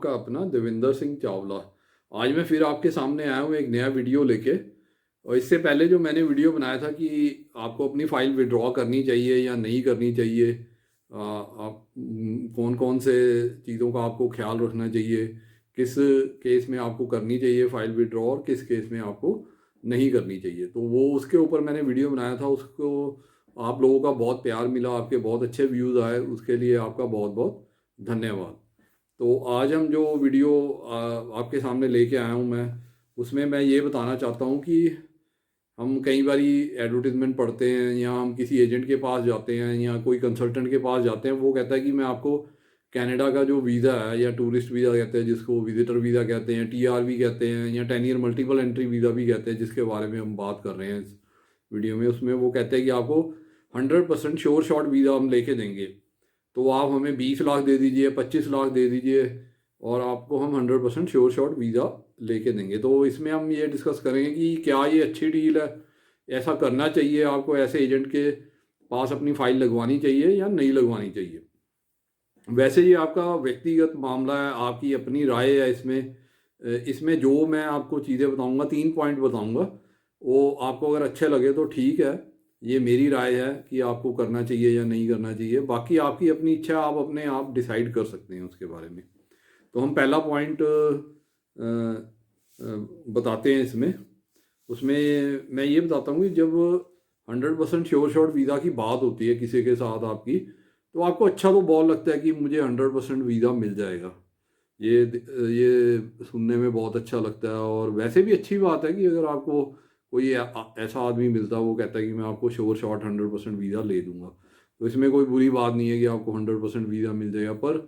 आपका अपना देविंदर सिंह चावला। आज मैं फिर आपके सामने आया हूँ एक नया वीडियो लेके। और इससे पहले जो मैंने वीडियो बनाया था कि आपको अपनी फ़ाइल विड्रॉ करनी चाहिए या नहीं करनी चाहिए, आप कौन कौन से चीज़ों का आपको ख्याल रखना चाहिए, किस केस में आपको करनी चाहिए फ़ाइल विड्रॉ और किस केस में आपको नहीं करनी चाहिए, तो वो उसके ऊपर मैंने वीडियो बनाया था। उसको आप लोगों का बहुत प्यार मिला, आपके बहुत अच्छे व्यूज़ आए, उसके लिए आपका बहुत बहुत धन्यवाद। तो आज हम जो वीडियो आपके सामने लेके आया हूँ मैं, उसमें मैं ये बताना चाहता हूँ कि हम कई बारी एडवर्टीजमेंट पढ़ते हैं या हम किसी एजेंट के पास जाते हैं या कोई कंसल्टेंट के पास जाते हैं, वो कहता है कि मैं आपको कनाडा का जो वीज़ा है या टूरिस्ट वीज़ा कहते हैं जिसको विजिटर वीज़ा कहते हैं, टीआरवी कहते हैं, या 10 ईयर मल्टीपल एंट्री वीज़ा भी कहते हैं, जिसके बारे में हम बात कर रहे हैं इस वीडियो में। उसमें वो कहते हैं कि आपको 100% श्योर शॉट वीज़ा हम लेके देंगे, तो आप हमें 20 लाख दे दीजिए, 25 लाख दे दीजिए, और आपको हम 100% श्योर शॉट वीज़ा लेके देंगे। तो इसमें हम ये डिस्कस करेंगे कि क्या ये अच्छी डील है, ऐसा करना चाहिए, आपको ऐसे एजेंट के पास अपनी फ़ाइल लगवानी चाहिए या नहीं लगवानी चाहिए। वैसे ये आपका व्यक्तिगत मामला है, आपकी अपनी राय है इसमें। इसमें जो मैं आपको चीज़ें बताऊंगा, 3 पॉइंट बताऊंगा, वो आपको अगर अच्छे लगे तो ठीक है, ये मेरी राय है कि आपको करना चाहिए या नहीं करना चाहिए। बाकी आपकी अपनी इच्छा, आप अपने आप डिसाइड कर सकते हैं उसके बारे में। तो हम पहला पॉइंट बताते हैं इसमें। उसमें मैं ये बताता हूँ कि जब 100% श्योर शॉट वीज़ा की बात होती है किसी के साथ आपकी, तो आपको अच्छा तो बहुत लगता है कि मुझे 100% वीज़ा मिल जाएगा। ये सुनने में बहुत अच्छा लगता है, और वैसे भी अच्छी बात है कि अगर आपको कोई ऐसा आदमी मिलता है वो कहता है कि मैं आपको श्योर शॉट 100% वीज़ा ले दूंगा, तो इसमें कोई बुरी बात नहीं है कि आपको 100% वीज़ा मिल जाएगा। पर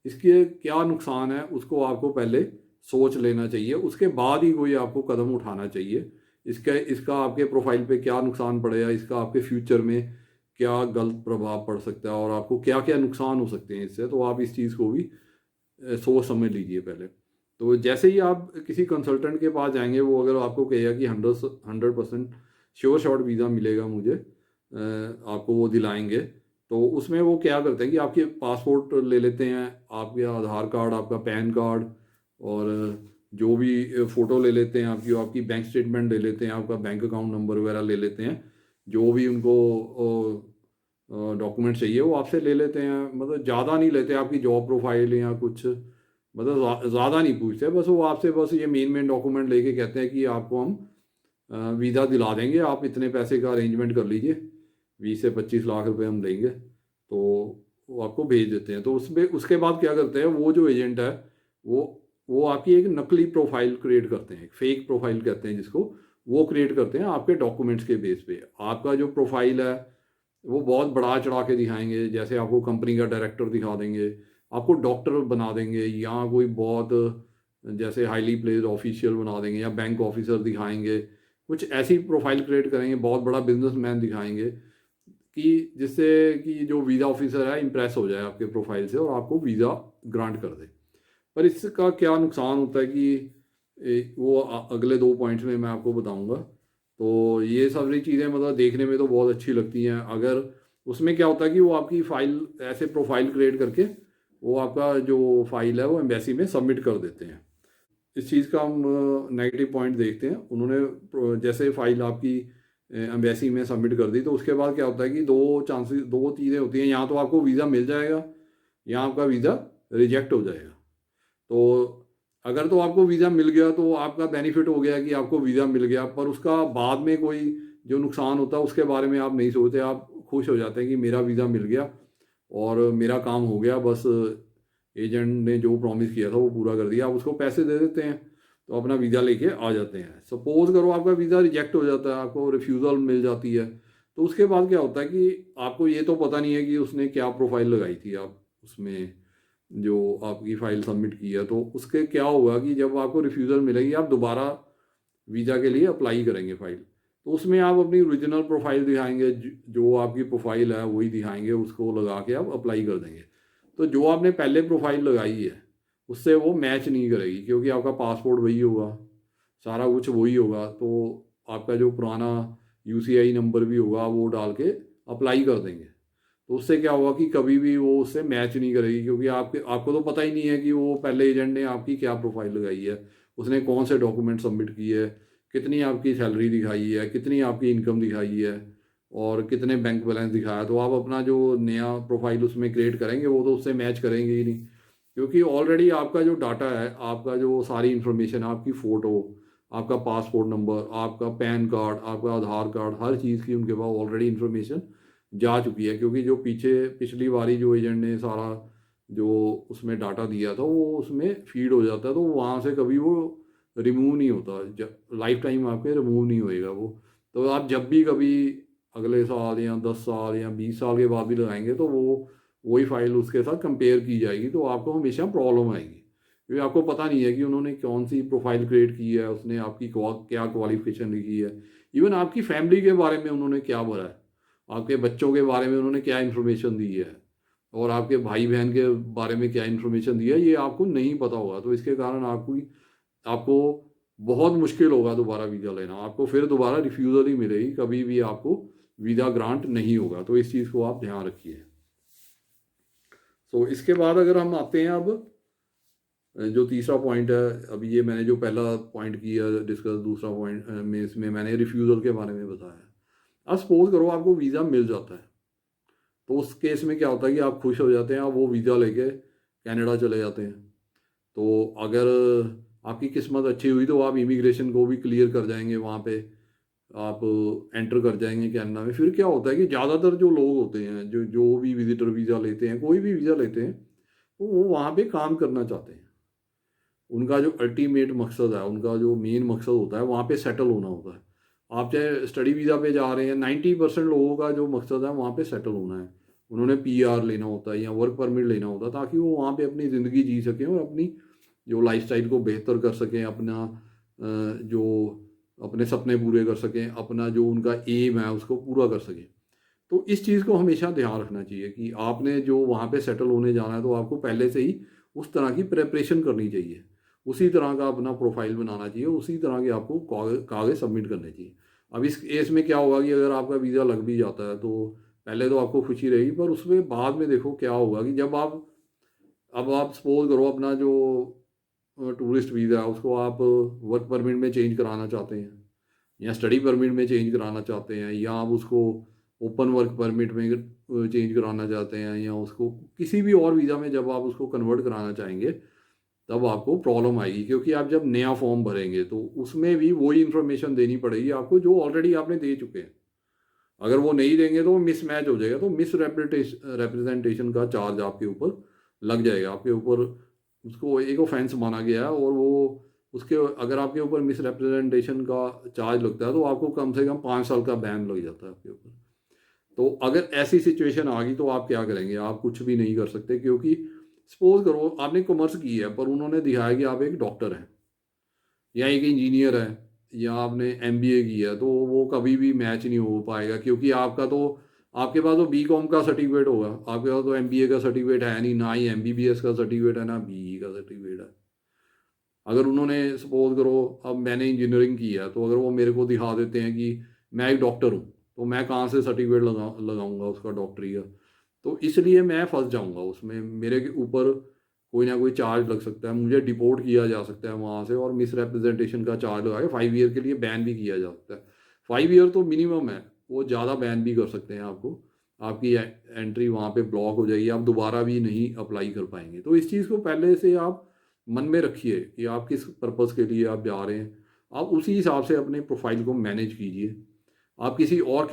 इसके क्या नुकसान है उसको आपको पहले सोच लेना चाहिए, उसके बाद ही कोई आपको कदम उठाना चाहिए। इसका आपके प्रोफाइल पे क्या नुकसान पड़ेगा, इसका आपके फ्यूचर में क्या गलत प्रभाव पड़ सकता है, और आपको क्या क्या नुकसान हो सकते हैं इससे, तो आप इस चीज़ को भी सोच समझ लीजिए पहले। तो जैसे ही आप किसी कंसल्टेंट के पास जाएंगे, वो अगर आपको कहेगा कि 100% श्योर शॉट वीज़ा मिलेगा मुझे, आपको वो दिलाएंगे, तो उसमें वो क्या करते हैं कि आपके पासपोर्ट ले लेते हैं, आपके आधार कार्ड, आपका पैन कार्ड, और जो भी फ़ोटो ले लेते हैं आपकी, आपकी बैंक स्टेटमेंट ले लेते हैं, आपका बैंक अकाउंट नंबर वगैरह ले लेते हैं, जो भी उनको डॉक्यूमेंट चाहिए वो आपसे ले लेते हैं। मतलब ज़्यादा नहीं लेते, आपकी जॉब प्रोफाइल या कुछ, मतलब ज़्यादा नहीं पूछते, बस वो आपसे बस ये मेन मेन डॉक्यूमेंट लेके कहते हैं कि आपको हम वीज़ा दिला देंगे, आप इतने पैसे का अरेंजमेंट कर लीजिए, 20 से 25 लाख रुपए हम देंगे, तो वो आपको भेज देते हैं। तो उसमें उसके बाद क्या करते हैं वो जो एजेंट है, वो वो आपकी एक नकली प्रोफाइल क्रिएट करते हैं, फेक प्रोफाइल कहते हैं जिसको, वो क्रिएट करते हैं आपके डॉक्यूमेंट्स के बेस पे। आपका जो प्रोफाइल है वो बहुत बढ़ा चढ़ा के दिखाएंगे, जैसे आपको कंपनी का डायरेक्टर दिखा देंगे, आपको डॉक्टर बना देंगे, या कोई बहुत जैसे हाईली प्लेस्ड ऑफिशियल बना देंगे, या बैंक ऑफिसर दिखाएंगे, कुछ ऐसी प्रोफाइल क्रिएट करेंगे, बहुत बड़ा बिजनेसमैन दिखाएंगे, कि जिससे कि जो वीज़ा ऑफिसर है इम्प्रेस हो जाए आपके प्रोफाइल से और आपको वीज़ा ग्रांट कर दे। पर इसका क्या नुकसान होता है कि वो अगले 2 पॉइंट्स में मैं आपको बताऊंगा। तो ये सारी चीज़ें मतलब देखने में तो बहुत अच्छी लगती हैं, अगर उसमें क्या होता है कि वो आपकी फ़ाइल ऐसे प्रोफाइल क्रिएट करके वो आपका जो फाइल है वो एम्बेसी में सबमिट कर देते हैं। इस चीज़ का हम नेगेटिव पॉइंट देखते हैं। उन्होंने जैसे फाइल आपकी एम्बेसी में सबमिट कर दी, तो उसके बाद क्या होता है कि दो चीज़ें होती हैं, या तो आपको वीज़ा मिल जाएगा या आपका वीज़ा रिजेक्ट हो जाएगा। तो अगर तो आपको वीज़ा मिल गया तो आपका बेनिफिट हो गया कि आपको वीज़ा मिल गया, पर उसका बाद में कोई जो नुकसान होता है उसके बारे में आप नहीं सोचते, आप खुश हो जाते हैं कि मेरा वीज़ा मिल गया और मेरा काम हो गया, बस एजेंट ने जो प्रॉमिस किया था वो पूरा कर दिया, आप उसको पैसे दे देते हैं, तो अपना वीज़ा लेके आ जाते हैं। सपोज़ करो आपका वीज़ा रिजेक्ट हो जाता है, आपको रिफ्यूज़ल मिल जाती है, तो उसके बाद क्या होता है कि आपको ये तो पता नहीं है कि उसने क्या प्रोफाइल लगाई थी आप उसमें, जो आपकी फ़ाइल सबमिट की है, तो उसके क्या होगा कि जब आपको रिफ्यूज़ल मिलेगी आप दोबारा वीज़ा के लिए अप्लाई करेंगे फ़ाइल, तो उसमें आप अपनी ओरिजिनल प्रोफाइल दिखाएंगे, जो आपकी प्रोफाइल है वही दिखाएंगे, उसको लगा के आप अप्लाई कर देंगे। तो जो आपने पहले प्रोफाइल लगाई है उससे वो मैच नहीं करेगी, क्योंकि आपका पासपोर्ट वही होगा, सारा कुछ वही होगा, तो आपका जो पुराना यूसीआई नंबर भी होगा वो डाल के अप्लाई कर देंगे। तो उससे क्या हुआ कि कभी भी वो उससे मैच नहीं करेगी, क्योंकि आपको तो पता ही नहीं है कि वो पहले एजेंट ने आपकी क्या प्रोफाइल लगाई है, उसने कौन से डॉक्यूमेंट सबमिट किए है, कितनी आपकी सैलरी दिखाई है, कितनी आपकी इनकम दिखाई है, और कितने बैंक बैलेंस दिखाया। तो आप अपना जो नया प्रोफाइल उसमें क्रिएट करेंगे वो तो उससे मैच करेंगे ही नहीं, क्योंकि ऑलरेडी आपका जो डाटा है, आपका जो सारी इन्फॉर्मेशन, आपकी फ़ोटो, आपका पासपोर्ट नंबर, आपका पैन कार्ड, आपका आधार कार्ड, हर चीज़ की उनके पास ऑलरेडी इन्फॉर्मेशन जा चुकी है। क्योंकि जो पिछली बारी जो एजेंट ने सारा जो उसमें डाटा दिया था वो उसमें फीड हो जाता है, तो वहाँ से कभी वो रिमूव नहीं होता, लाइफ टाइम आपके रिमूव नहीं होएगा वो। तो आप जब भी कभी अगले साल या 10 साल या 20 साल के बाद भी लगाएंगे तो वो वही फाइल उसके साथ कंपेयर की जाएगी, तो आपको हमेशा प्रॉब्लम आएगी, क्योंकि आपको पता नहीं है कि उन्होंने कौन सी प्रोफाइल क्रिएट की है, उसने आपकी क्या क्वालिफिकेशन लिखी है, इवन आपकी फैमिली के बारे में उन्होंने क्या भरा है, आपके बच्चों के बारे में उन्होंने क्या इन्फॉर्मेशन दी है, और आपके भाई बहन के बारे में क्या इन्फॉर्मेशन दी है, ये आपको नहीं पता होगा। तो इसके कारण आपको बहुत मुश्किल होगा दोबारा वीज़ा लेना, आपको फिर दोबारा रिफ्यूज़ल ही मिलेगी, कभी भी आपको वीज़ा ग्रांट नहीं होगा। तो इस चीज़ को आप ध्यान रखिए। तो इसके बाद अगर हम आते हैं अब जो तीसरा पॉइंट है, अभी ये मैंने जो पहला पॉइंट किया डिस्कस, दूसरा पॉइंट में इसमें मैंने रिफ्यूज़ल के बारे में बताया। अब सपोज करो आपको वीज़ा मिल जाता है, तो उस केस में क्या होता है कि आप खुश हो जाते हैं, आप वो वीज़ा लेके कनाडा चले जाते हैं। तो अगर आपकी किस्मत अच्छी हुई तो आप इमिग्रेशन को भी क्लियर कर जाएंगे, वहाँ पे आप एंटर कर जाएंगे कनाडा में। फिर क्या होता है कि ज़्यादातर जो लोग होते हैं, जो जो भी विजिटर वीज़ा लेते हैं, कोई भी वीज़ा लेते हैं, तो वो वहाँ पे काम करना चाहते हैं। उनका जो अल्टीमेट मकसद है, उनका जो मेन मकसद होता है, वहाँ पे सेटल होना होता है। आप चाहे स्टडी वीज़ा पे जा रहे हैं, 90% लोगों का जो मकसद है वहाँ पे सेटल होना है। उन्होंने पीआर लेना होता है या वर्क परमिट लेना होता है, ताकि वो वहाँ पे अपनी ज़िंदगी जी सकें और अपनी जो लाइफस्टाइल को बेहतर कर सकें, अपना जो अपने सपने पूरे कर सकें, अपना जो उनका एम है उसको पूरा कर सकें। तो इस चीज़ को हमेशा ध्यान रखना चाहिए कि आपने जो वहाँ पे सेटल होने जाना है, तो आपको पहले से ही उस तरह की प्रेपरेशन करनी चाहिए, उसी तरह का अपना प्रोफाइल बनाना चाहिए, उसी तरह के आपको कागज़ सबमिट करने चाहिए। अब इस केस में क्या होगा कि अगर आपका वीज़ा लग भी जाता है तो पहले तो आपको खुशी रहेगी, पर उसमें बाद में देखो क्या होगा कि जब आप सपोज करो अपना जो टूरिस्ट वीज़ा है उसको आप वर्क परमिट में चेंज कराना चाहते हैं, या स्टडी परमिट में चेंज कराना चाहते हैं, या आप उसको ओपन वर्क परमिट में चेंज कराना चाहते हैं, या उसको किसी भी और वीज़ा में जब आप उसको कन्वर्ट कराना चाहेंगे, तब आपको प्रॉब्लम आएगी। क्योंकि आप जब नया फॉर्म भरेंगे तो उसमें भी वही इन्फॉर्मेशन देनी पड़ेगी आपको जो ऑलरेडी आपने दे चुके हैं। अगर वो नहीं देंगे तो मिसमैच हो जाएगा, तो मिस रिप्रेजेंटेशन का चार्ज आपके ऊपर लग जाएगा, आपके ऊपर उसको एक ऑफेंस माना गया है। और वो उसके अगर आपके ऊपर मिस रिप्रेजेंटेशन का चार्ज लगता है तो आपको कम से कम 5 साल का बैन लग जाता है आपके ऊपर। तो अगर ऐसी सिचुएशन आ गई तो आप क्या करेंगे? आप कुछ भी नहीं कर सकते, क्योंकि सपोज करो आपने कॉमर्स की है पर उन्होंने दिखाया कि आप एक डॉक्टर हैं या एक इंजीनियर है, या आपने एमबीए की है, तो वो कभी भी मैच नहीं हो पाएगा, क्योंकि आपके पास तो बीकॉम का सर्टिफिकेट होगा, आपके पास तो एमबीए का सर्टिफिकेट है नहीं, ना ही एमबीबीएस का सर्टिफिकेट है, ना बीई का सर्टिफिकेट है। अगर उन्होंने सपोज करो अब मैंने इंजीनियरिंग की है, तो अगर वो मेरे को दिखा देते हैं कि मैं एक डॉक्टर हूँ, तो मैं कहाँ से सर्टिफिकेट लगाऊंगा उसका डॉक्टरी का? तो इसलिए मैं फंस जाऊंगा उसमें, मेरे के ऊपर कोई ना कोई चार्ज लग सकता है, मुझे डिपोर्ट किया जा सकता है वहाँ से, और मिस रिप्रेजेंटेशन का चार्ज लगा के 5 ईयर के लिए बैन भी किया जा सकता है। 5 ईयर तो मिनिमम है, वो ज़्यादा बैन भी कर सकते हैं आपको, आपकी एंट्री वहाँ पे ब्लॉक हो जाएगी, आप दोबारा भी नहीं अप्लाई कर पाएंगे। तो इस चीज़ को पहले से आप मन में रखिए कि आप किस पर्पज़ के लिए आप जा रहे हैं, आप उसी हिसाब से अपने प्रोफाइल को मैनेज कीजिए। आप किसी और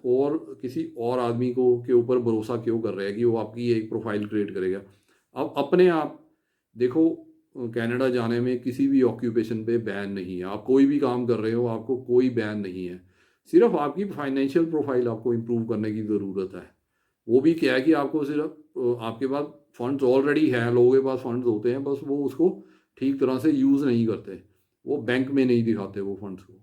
और किसी और आदमी को के ऊपर भरोसा क्यों कर रहे हैं कि वो आपकी एक प्रोफाइल क्रिएट करेगा? आप अपने आप देखो, कनाडा जाने में किसी भी ऑक्यूपेशन पे बैन नहीं है, आप कोई भी काम कर रहे हो आपको कोई बैन नहीं है, सिर्फ आपकी फाइनेंशियल प्रोफाइल आपको इम्प्रूव करने की ज़रूरत है। वो भी क्या है कि आपको सिर्फ आपके पास फंड्स ऑलरेडी हैं, लोगों के पास फंड्स होते हैं, बस वो उसको ठीक तरह से यूज़ नहीं करते, वो बैंक में नहीं दिखाते वो फंड्स को,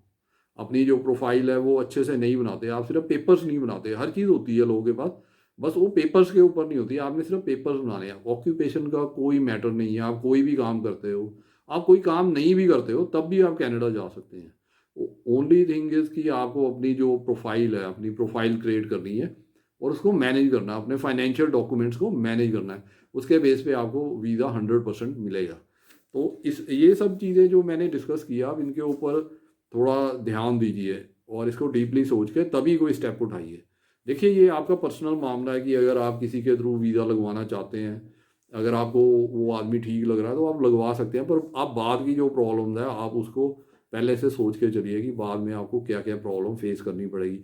अपनी जो प्रोफाइल है वो अच्छे से नहीं बनाते। आप सिर्फ पेपर्स नहीं बनाते, हर चीज़ होती है लोगों के पास, बस वो पेपर्स के ऊपर नहीं होती, आपने सिर्फ पेपर्स बनाने हैं। ऑक्यूपेशन का कोई मैटर नहीं है, आप कोई भी काम करते हो, आप कोई काम नहीं भी करते हो तब भी आप कनाडा जा सकते हैं। ओनली थिंग इज़ कि आपको अपनी जो प्रोफाइल है, अपनी प्रोफाइल क्रिएट करनी है, और उसको मैनेज करना है, अपने फाइनेंशियल डॉक्यूमेंट्स को मैनेज करना है। उसके बेस पे आपको वीज़ा 100% मिलेगा। तो ये सब चीज़ें जो मैंने डिस्कस किया, आप इनके ऊपर थोड़ा ध्यान दीजिए और इसको डीपली सोच के तभी कोई स्टेप उठाइए। देखिए, ये आपका पर्सनल मामला है कि अगर आप किसी के थ्रू वीज़ा लगवाना चाहते हैं, अगर आपको वो आदमी ठीक लग रहा है तो आप लगवा सकते हैं, पर आप बाद की जो प्रॉब्लम है आप उसको पहले से सोच के चलिए कि बाद में आपको क्या क्या प्रॉब्लम फेस करनी पड़ेगी।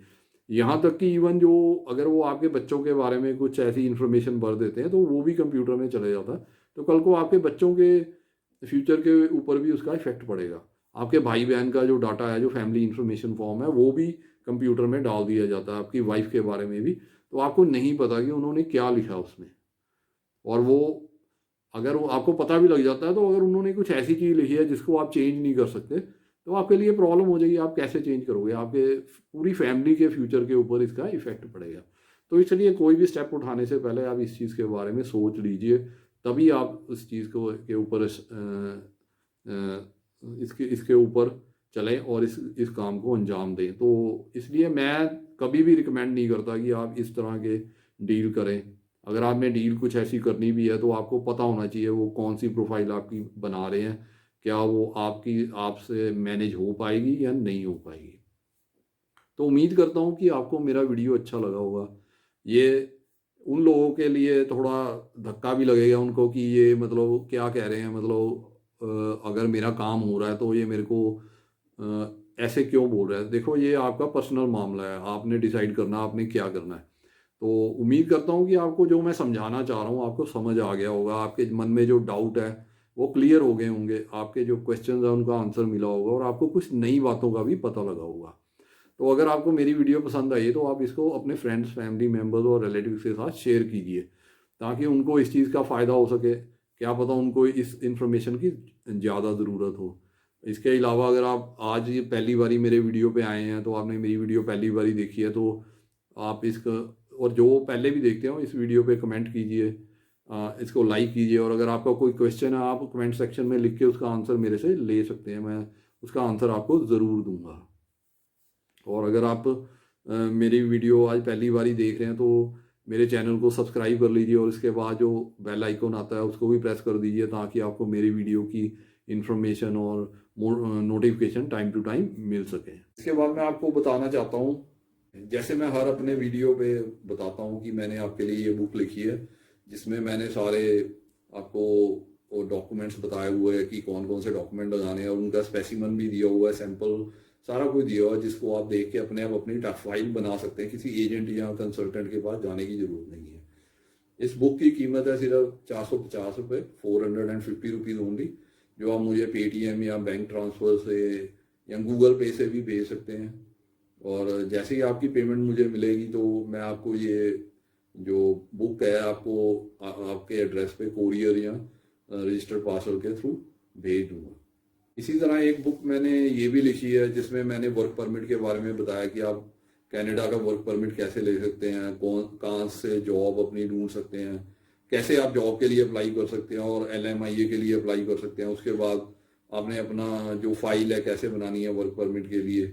यहाँ तक कि इवन जो अगर वो आपके बच्चों के बारे में कुछ ऐसी इन्फॉर्मेशन भर देते हैं तो वो भी कंप्यूटर में चले जाता है, तो कल को आपके बच्चों के फ्यूचर के ऊपर भी उसका इफेक्ट पड़ेगा। आपके भाई बहन का जो डाटा है, जो फैमिली इंफॉर्मेशन फॉर्म है, वो भी कंप्यूटर में डाल दिया जाता है, आपकी वाइफ के बारे में भी। तो आपको नहीं पता कि उन्होंने क्या लिखा उसमें, और वो अगर वो आपको पता भी लग जाता है तो अगर उन्होंने कुछ ऐसी चीज़ लिखी है जिसको आप चेंज नहीं कर सकते तो आपके लिए प्रॉब्लम हो जाएगी। आप कैसे चेंज करोगे? आपके पूरी फैमिली के फ्यूचर के ऊपर इसका इफेक्ट पड़ेगा। तो इसलिए कोई भी स्टेप उठाने से पहले आप इस चीज़ के बारे में सोच लीजिए, तभी आप उस चीज़ को के ऊपर इसके इसके ऊपर चलें और इस काम को अंजाम दें। तो इसलिए मैं कभी भी रिकमेंड नहीं करता कि आप इस तरह के डील करें। अगर आपने डील कुछ ऐसी करनी भी है तो आपको पता होना चाहिए वो कौन सी प्रोफाइल आपकी बना रहे हैं, क्या वो आपसे मैनेज हो पाएगी या नहीं हो पाएगी। तो उम्मीद करता हूँ कि आपको मेरा वीडियो अच्छा लगा होगा। ये उन लोगों के लिए थोड़ा धक्का भी लगेगा उनको कि ये मतलब क्या कह रहे हैं, मतलब अगर मेरा काम हो रहा है तो ये मेरे को ऐसे क्यों बोल रहा है। देखो, ये आपका पर्सनल मामला है, आपने डिसाइड करना आपने क्या करना है। तो उम्मीद करता हूँ कि आपको जो मैं समझाना चाह रहा हूँ आपको समझ आ गया होगा, आपके मन में जो डाउट है वो क्लियर हो गए होंगे, आपके जो क्वेश्चंस हैं उनका आंसर मिला होगा और आपको कुछ नई बातों का भी पता लगा होगा। तो अगर आपको मेरी वीडियो पसंद आई तो आप इसको अपने फ्रेंड्स, फैमिली मेम्बर्स और रिलेटिव्स के साथ शेयर कीजिए ताकि उनको इस चीज़ का फ़ायदा हो सके। क्या पता उनको इस इंफॉर्मेशन की ज़्यादा ज़रूरत हो। इसके अलावा अगर आप आज ये पहली बारी मेरे वीडियो पे आए हैं तो आपने मेरी वीडियो पहली बारी देखी है तो आप इसका, और जो पहले भी देखते हो, इस वीडियो पे कमेंट कीजिए, इसको लाइक कीजिए, और अगर आपका कोई क्वेश्चन है आप कमेंट सेक्शन में लिख के उसका आंसर मेरे से ले सकते हैं, मैं उसका आंसर आपको ज़रूर दूंगा। और अगर आप मेरी वीडियो आज पहली बारी देख रहे हैं तो मेरे चैनल को सब्सक्राइब कर लीजिए और इसके बाद जो बेल आइकन आता है उसको भी प्रेस कर दीजिए ताकि आपको मेरी वीडियो की इंफॉर्मेशन और नोटिफिकेशन टाइम टू टाइम मिल सके। इसके बाद मैं आपको बताना चाहता हूँ, जैसे मैं हर अपने वीडियो पे बताता हूँ कि मैंने आपके लिए ये बुक लिखी है जिसमें मैंने सारे आपको डॉक्यूमेंट्स बताए हुए हैं कि कौन कौन से डॉक्यूमेंट लगाने हैं और उनका स्पेसिमन भी दिया हुआ है, सैंपल सारा कुछ दिया हुआ है जिसको आप देख के अपने आप अपनी फाइल बना सकते हैं। किसी एजेंट या कंसल्टेंट के पास जाने की जरूरत नहीं है। इस बुक की कीमत है सिर्फ 450 रुपये, 450 रुपीज़ ओनली, जो आप मुझे पेटीएम या बैंक ट्रांसफ़र से या गूगल पे से भी भेज सकते हैं। और जैसे ही आपकी पेमेंट मुझे मिलेगी तो मैं आपको ये जो बुक है आपको आपके एड्रेस पे कोरियर या रजिस्टर्ड पार्सल के थ्रू भेज दूंगा। इसी तरह एक बुक मैंने ये भी लिखी है जिसमें मैंने वर्क परमिट के बारे में बताया कि आप कनाडा का वर्क परमिट कैसे ले सकते हैं, कहाँ से जॉब अपनी ढूंढ सकते हैं, कैसे आप जॉब के लिए अप्लाई कर सकते हैं और LMIA के लिए अप्लाई कर सकते हैं। उसके बाद आपने अपना जो फाइल है कैसे बनानी है वर्क परमिट के लिए,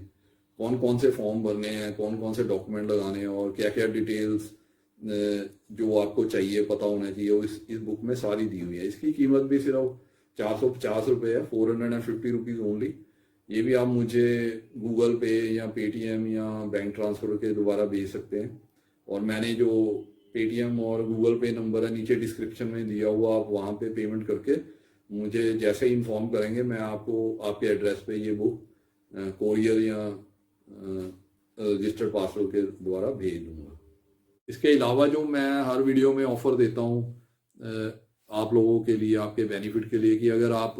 कौन कौन से फॉर्म भरने हैं, कौन कौन से डॉक्यूमेंट लगाने हैं और क्या क्या डिटेल्स जो आपको चाहिए पता होना चाहिए, वो इस बुक में सारी दी हुई है। इसकी कीमत भी सिर्फ 450 रुपये है, 450 रुपीज़ ओनली। ये भी आप मुझे गूगल पे या पेटीएम या बैंक ट्रांसफ़र के द्वारा भेज सकते हैं। और मैंने जो पेटीएम और गूगल पे नंबर है नीचे डिस्क्रिप्शन में दिया हुआ, आप वहाँ पे पेमेंट करके मुझे जैसे ही इन्फॉर्म करेंगे मैं आपको आपके एड्रेस पे ये बुक कोरियर या रजिस्टर्ड पार्सल के द्वारा भेज दूंगा। इसके अलावा जो मैं हर वीडियो में ऑफ़र देता हूँ आप लोगों के लिए, आपके बेनिफिट के लिए, कि अगर आप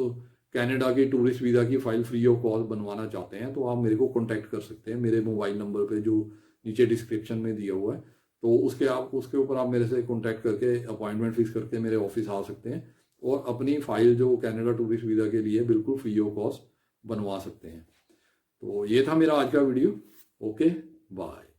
कनाडा की टूरिस्ट वीज़ा की फ़ाइल फ्री ऑफ कॉस्ट बनवाना चाहते हैं तो आप मेरे को कॉन्टैक्ट कर सकते हैं मेरे मोबाइल नंबर पे जो नीचे डिस्क्रिप्शन में दिया हुआ है। तो उसके ऊपर आप मेरे से कॉन्टैक्ट करके अपॉइंटमेंट फिक्स करके मेरे ऑफिस आ सकते हैं और अपनी फ़ाइल जो कनाडा टूरिस्ट वीज़ा के लिए बिल्कुल फ्री ऑफ कॉस्ट बनवा सकते हैं। तो ये था मेरा आज का वीडियो। Okay, bye.